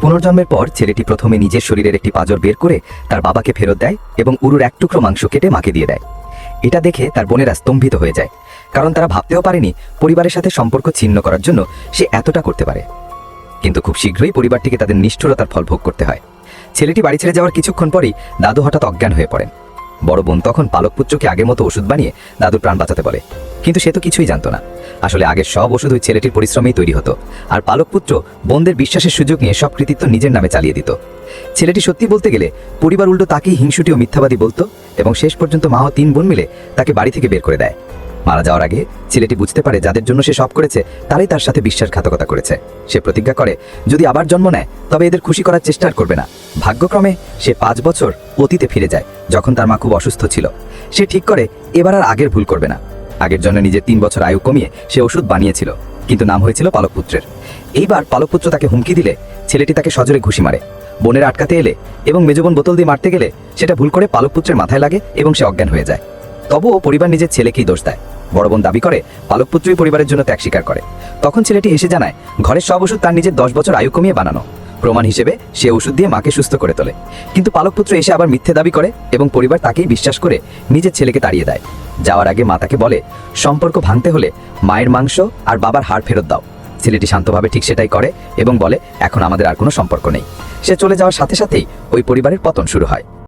পুনর্জন্মের পর ছেলেটি প্রথমে নিজের শরীরের একটি পাঁজর বের করে তার বাবাকে ফেরত দেয় এবং উরুর এক টুকরো মাংস কেটে মাকে দিয়ে দেয়। এটা দেখে তার বোনেরা স্তম্ভিত হয়ে যায়, কারণ তারা ভাবতেও পারেনি পরিবারের সাথে সম্পর্ক ছিন্ন করার জন্য সে এতটা করতে পারে। কিন্তু খুব শীঘ্রই পরিবারটিকে তাদের নিষ্ঠুরতার ফল ভোগ করতে হয়। ছেলেটি বাড়ি ছেড়ে যাওয়ার কিছুক্ষণ পরেই দাদু হঠাৎ অজ্ঞান হয়ে পড়েন। বড় বোন তখন পালক পুত্রকে আগের মতো ওষুধ বানিয়ে দাদুর প্রাণ বাঁচাতে বলে, কিন্তু সে তো কিছুই জানতো না। আসলে আগের সব ওষুধ ওই ছেলেটির পরিশ্রমেই তৈরি হতো, আর পালক পুত্র বোনদের বিশ্বাসের সুযোগ নিয়ে সব কৃতিত্ব নিজের নামে চালিয়ে দিত। ছেলেটি সত্যি বলতে গেলে পরিবার উল্টো তাকেই হিংসুটি ও মিথ্যাবাদী বলতো, এবং শেষ পর্যন্ত মা ও 3 বোন মিলে তাকে বাড়ি থেকে বের করে দেয়। মারা যাওয়ার আগে ছেলেটি বুঝতে পারে যাদের জন্য সে সব করেছে তারাই তার সাথে বিশ্বাসঘাতকতা করেছে। সে প্রতিজ্ঞা করে যদি আবার জন্ম নেয় তবে এদের খুশি করার চেষ্টা আর করবে না। ভাগ্যক্রমে সে 5 বছর অতীতে ফিরে যায়, যখন তার মা খুব অসুস্থ ছিল। সে ঠিক করে এবার আর আগের ভুল করবে না। আগের জন্য নিজের 3 বছর আয়ু কমিয়ে সে ওষুধ বানিয়েছিল, কিন্তু নাম হয়েছিল পালকপুত্রের। এইবার পালকপুত্র তাকে হুমকি দিলে ছেলেটি তাকে সজোরে ঘুষি মারে। বোনের আটকাতে এলে এবং মেজবোন বোতল দিয়ে মারতে গেলে সেটা ভুল করে পালকপুত্রের মাথায় লাগে এবং সে অজ্ঞান হয়ে যায়। তবুও পরিবার নিজের ছেলেকেই দোষ দেয়। বড় বোন দাবি করে পালকপুত্রই পরিবারের জন্য ত্যাগ স্বীকার করে। তখন ছেলেটি এসে জানায় ঘরের সব ওষুধ তার নিজের 10 বছর আয়ু কমিয়ে বানানো। প্রমাণ হিসেবে সে ওষুধ দিয়ে মাকে সুস্থ করে তোলে। কিন্তু পালকপুত্র এসে আবার মিথ্যে দাবি করে এবং পরিবার তাকেই বিশ্বাস করে নিজের ছেলেকে তাড়িয়ে দেয়। যাওয়ার আগে মা তাকে বলে সম্পর্ক ভাঙতে হলে মায়ের মাংস আর বাবার হাড় ফেরত দাও। ছেলেটি শান্তভাবে ঠিক সেটাই করে এবং বলে এখন আমাদের আর কোনো সম্পর্ক নেই। সে চলে যাওয়ার সাথে সাথেই ওই পরিবারের পতন শুরু হয়।